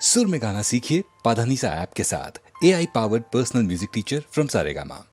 सुर में गाना सीखिए पाधानीसा ऐप के साथ। AI powered personal music teacher from Saregama.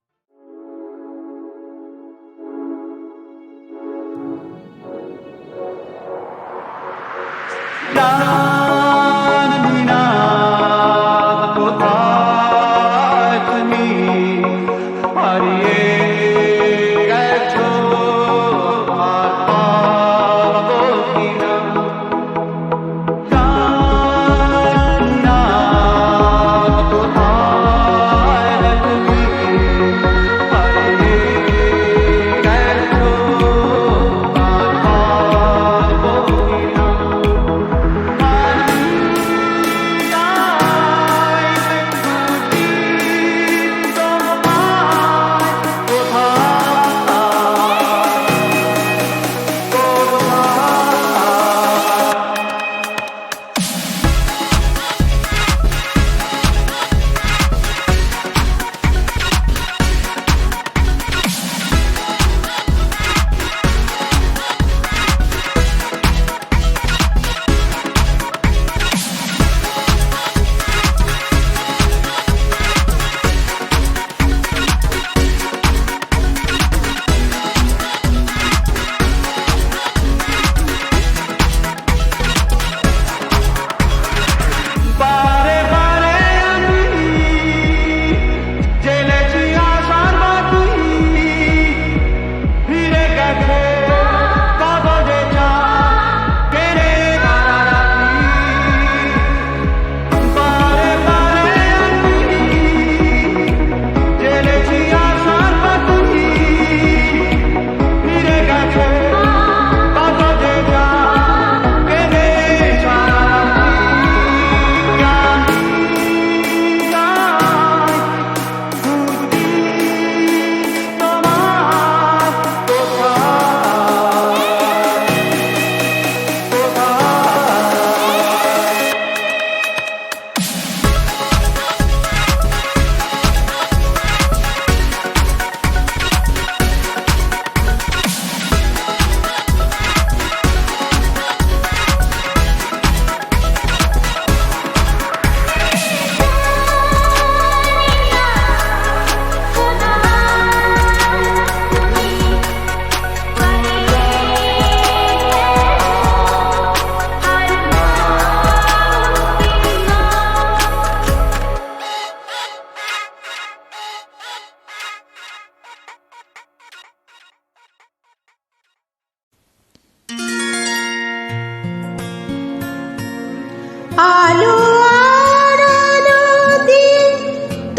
আলো আর আলো দিয়ে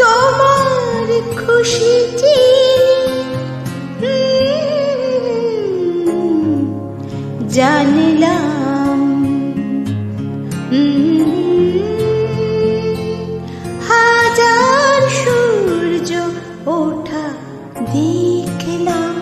তোমার খুশি জানলাম, হাজার সূর্য ওঠা দেখলাম।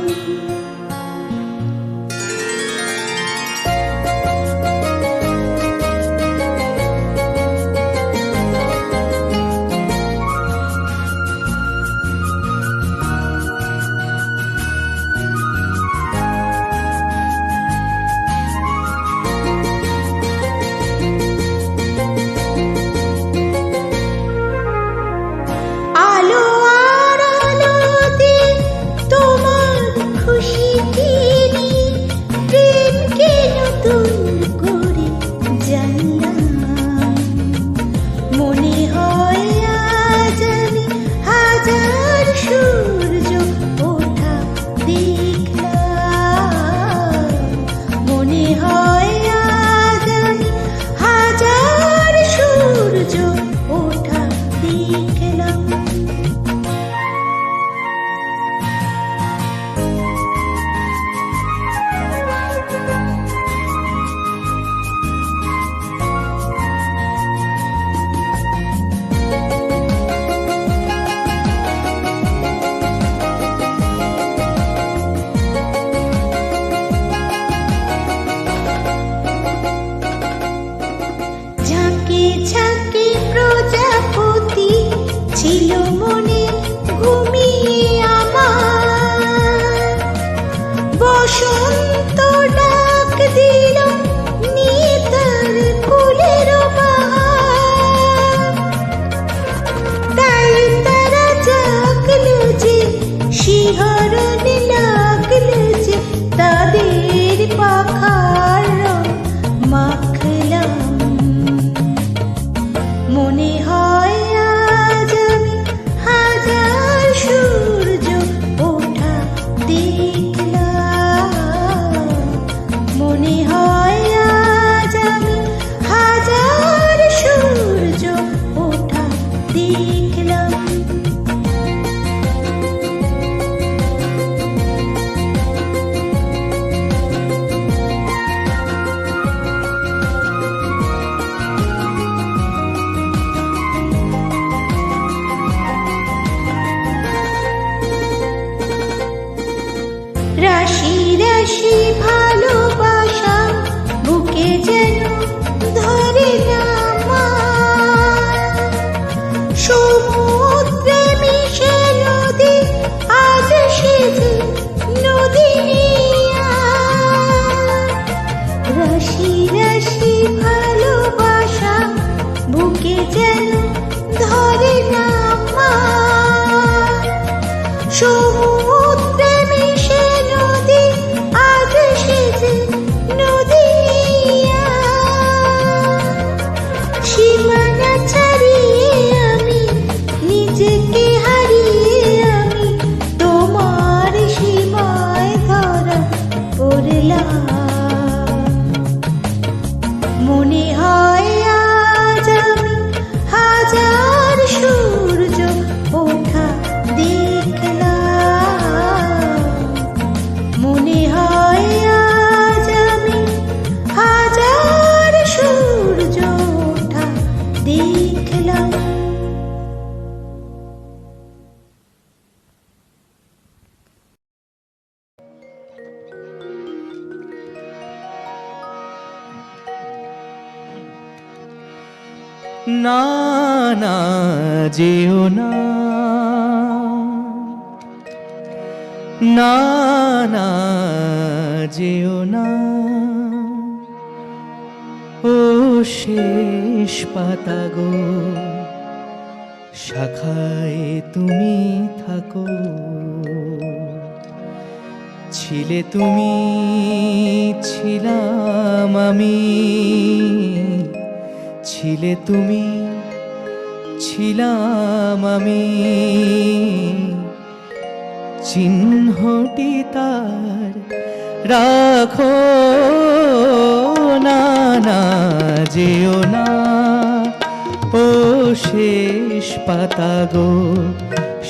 রাশি ভালোবাসা বুকে যেন ধরে না আমার। সমুদ্রে মিশে নদী আজ সেজে নদী রাশি রাশি ভালোবাসা বুকে যেন ধরে না আমার। সমুদ্রে মিশে নদী আজ সেজে নদী সীমানা ছাড়িয়ে আমি নিজেকে হারিয়ে আমি তোমার সীমায় ধরা পড়লাম। মনে হয় আজ আমি হাজার সূর্য ওঠা দেখলাম। মনে হয় আজ আমি হাজার সূর্য ওঠা দেখলাম। না না যেও না, না না যেও না, ও শেষ পাতা গো, শাখায় তুমি থাকো। ছিলে তুমি, ছিলাম আমি, ছিলে তুমি, ছিলাম আমি, চিহ্নটি তার রাখো। না না যেও না, ও শেষ পাতা গো,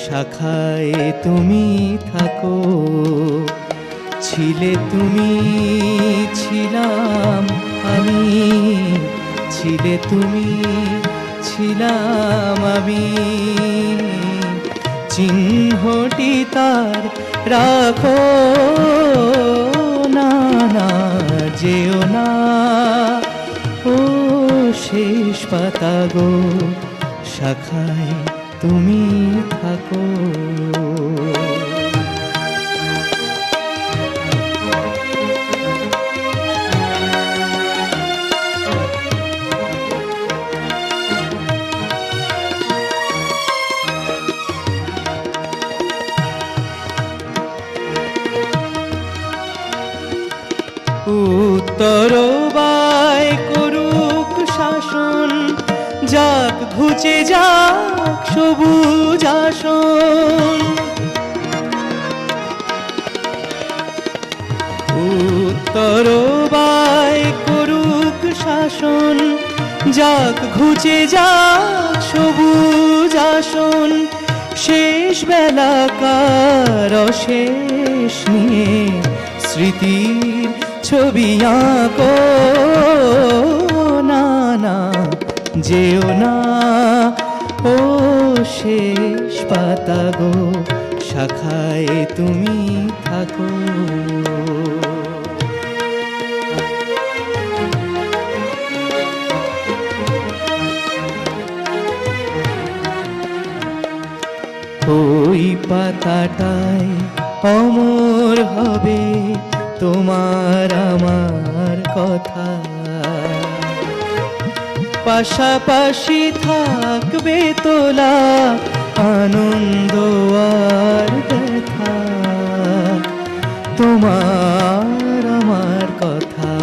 শাখায় তুমি থাকো। ছিলে তুমি, ছিলাম আমি, ছিলে তুমি, ছিলাম আমি, চিহ্নটি তার রাখো। না না যেও না, ও শেষ পাতা গো, শাখায় তুমি থাকো। উত্তর বায় করুক শাসন, যাক ঘুচে যাক সবুজ আসন। উত্তর বায় করুক শাসন, যাক ঘুচে যাক সবুজ আসন। শেষ বেলাকার অশেষ নিয়ে স্মৃতির ছবি আঁকো। না না যেও না, ও শেষ পাতা গো, শাখায় তুমি থাকো। ওই পাতাটায় অমর হবে তোমার আমার কথা। পাশাপাশি থাকবে তোলা আনন্দ আর ব্যথা। তোমার আমার কথা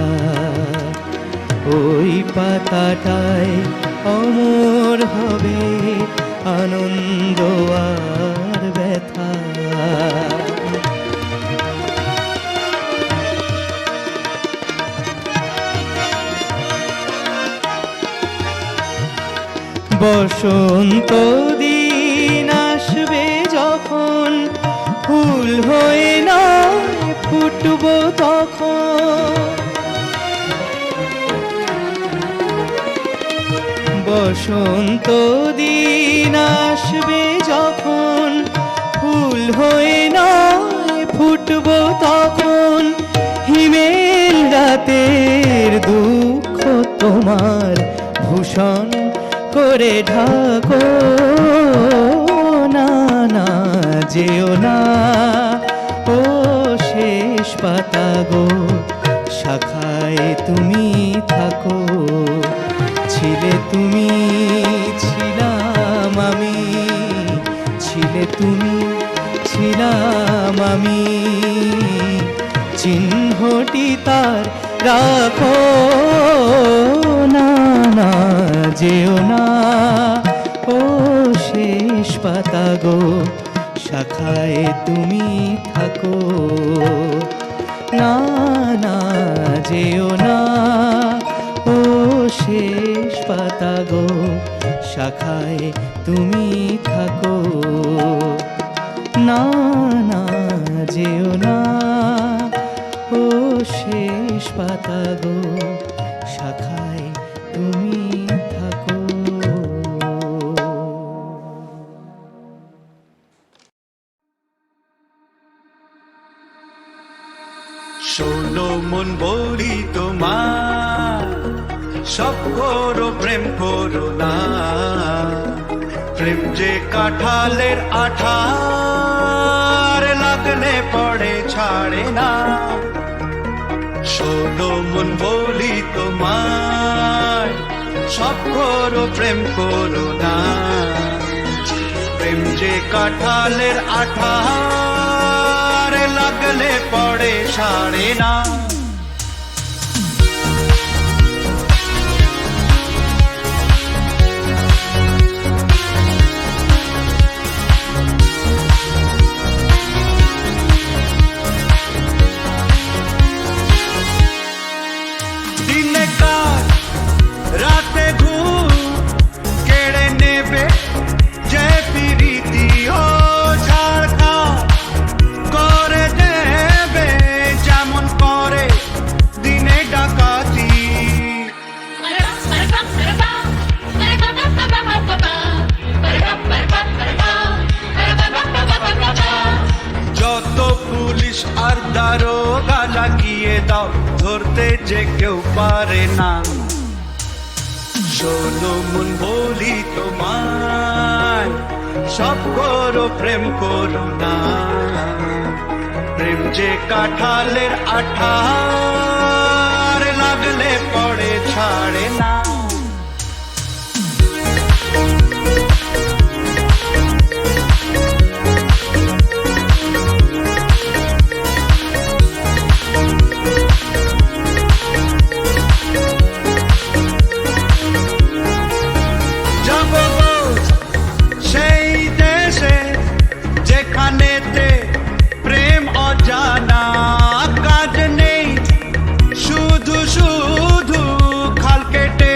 ওই পাতাটায় অমর হবে আনন্দ আর ব্যথা। বসন্ত দিন আসবে যখন, ফুল হয়ে নয় ফুটবো তখন। বসন্ত দিন আসবে যখন, ফুল হয়ে নয় ফুটবো তখন। ঝিলমিল রাতের দুঃখ তোমার ভূষণ করে ঢাকো না, না যেও না ও শেষ পাতা গো, শাখায় তুমি থাকো। ছিলে তুমি, ছিলাম আমি, ছিলে তুমি, ছিলাম আমি, চিহ্নটি তার রাখো না, না যেও না ও শেষ পাতা গো, শাখায় তুমি থাকো। না, না যেও না ও শেষ পাতা গো, শাখায় তুমি থাকো। না, না যেও না ও শেষ পাতা গো, শাখায় তুমি থাকো। শোনো মন বলি তোমার, সব করো প্রেম করো না, প্রেম যে কাঁঠালের আঠার, লাগলে পড়ে ছাড়ে না। শোনো মন বলি তোমার, সব করো প্রেম করো না, প্রেম যে কাঁঠালের আঠার, লাগলে পড়ে ছাড়ে না। দিনে কাজ রাতে ঘুম কেড়ে নেবে যে প্রীতি ও ছাড়খাড় করে দেবে, যেমন করে দিনে ডাকাতি। যত পুলিশ আর দারোগা লাগিয়ে দাও, ধরতে যে কেউ পারে না। শোনো মন বলি তোমায়, সব করো প্রেম করো না, প্রেম যে কাঁঠালের আঠার, লাগলে পড়ে ছাড়ে না। যাবো সেই দেশে যেখানেতে প্রেম অজানা, কাজ নেই শুধু শুধু খাল কেটে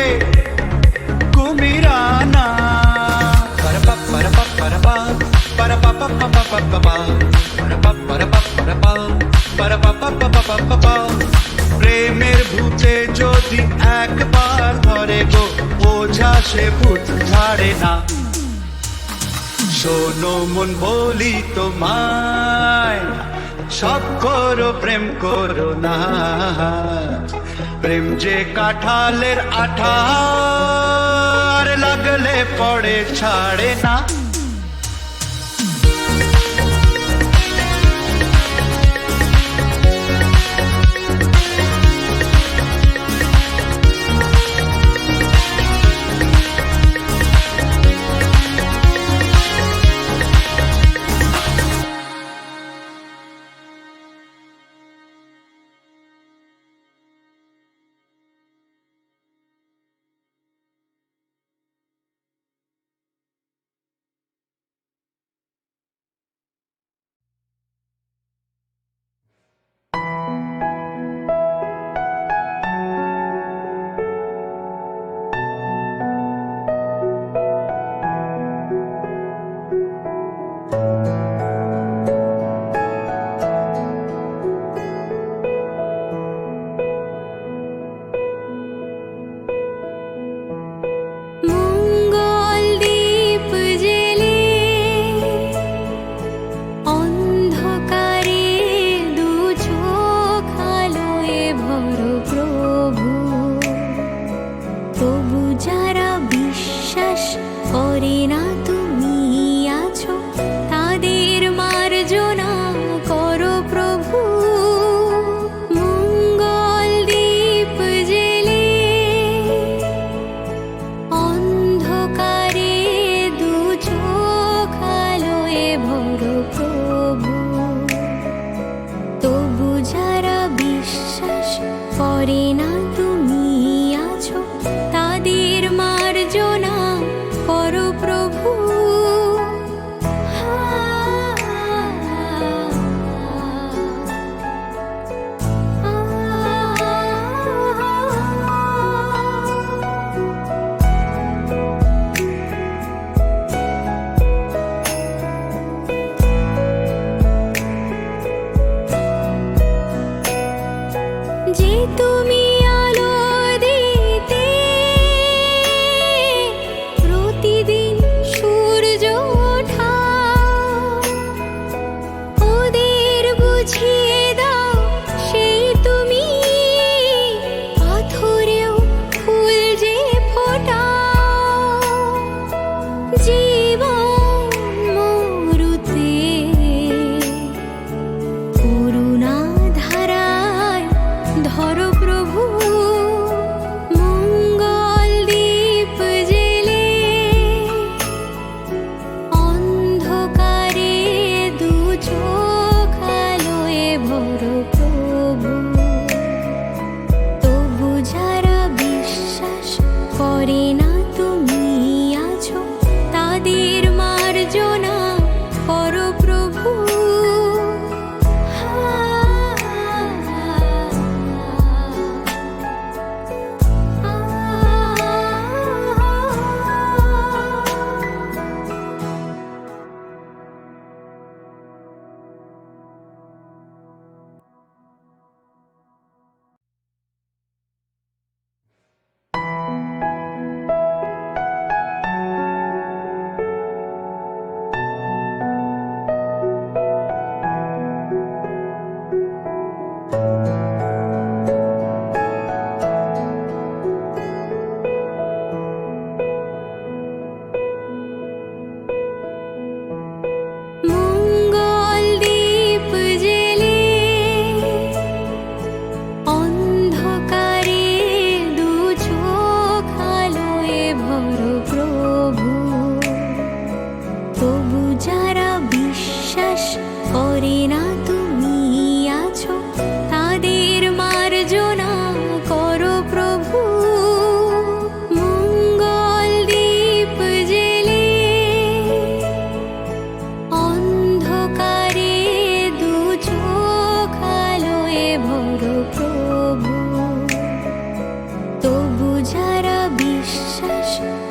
কুমিরানা। প্রেমের ভূতে যদি একবার ধরে গো, বোঝা সে ভূত ছাড়ে না। শোনো মন বলি তোমায়, সব করো প্রেম করো না, প্রেম যে কাঁঠালের আঠার, লাগলে পড়ে ছাড়ে না।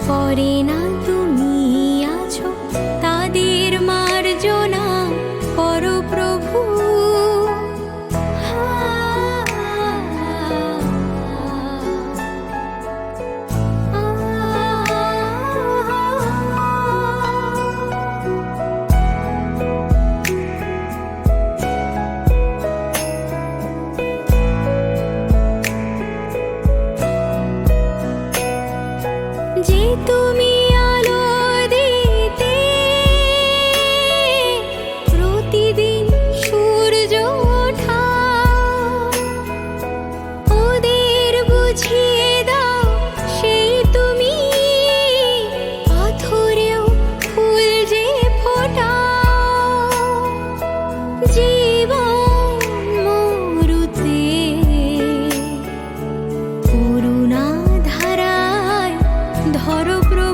করে না তুমি আছো তাদের মার্জনা করো প্রভু। যে তুমি আলো দিতে প্রতিদিন সূর্য ওঠা, ওদের বুঝিয়ে দাও সেই তুমি পাথরেও ফুল যে ফোটাও। জীবন মরুতে করুণা ধারায় ধরো প্রভু।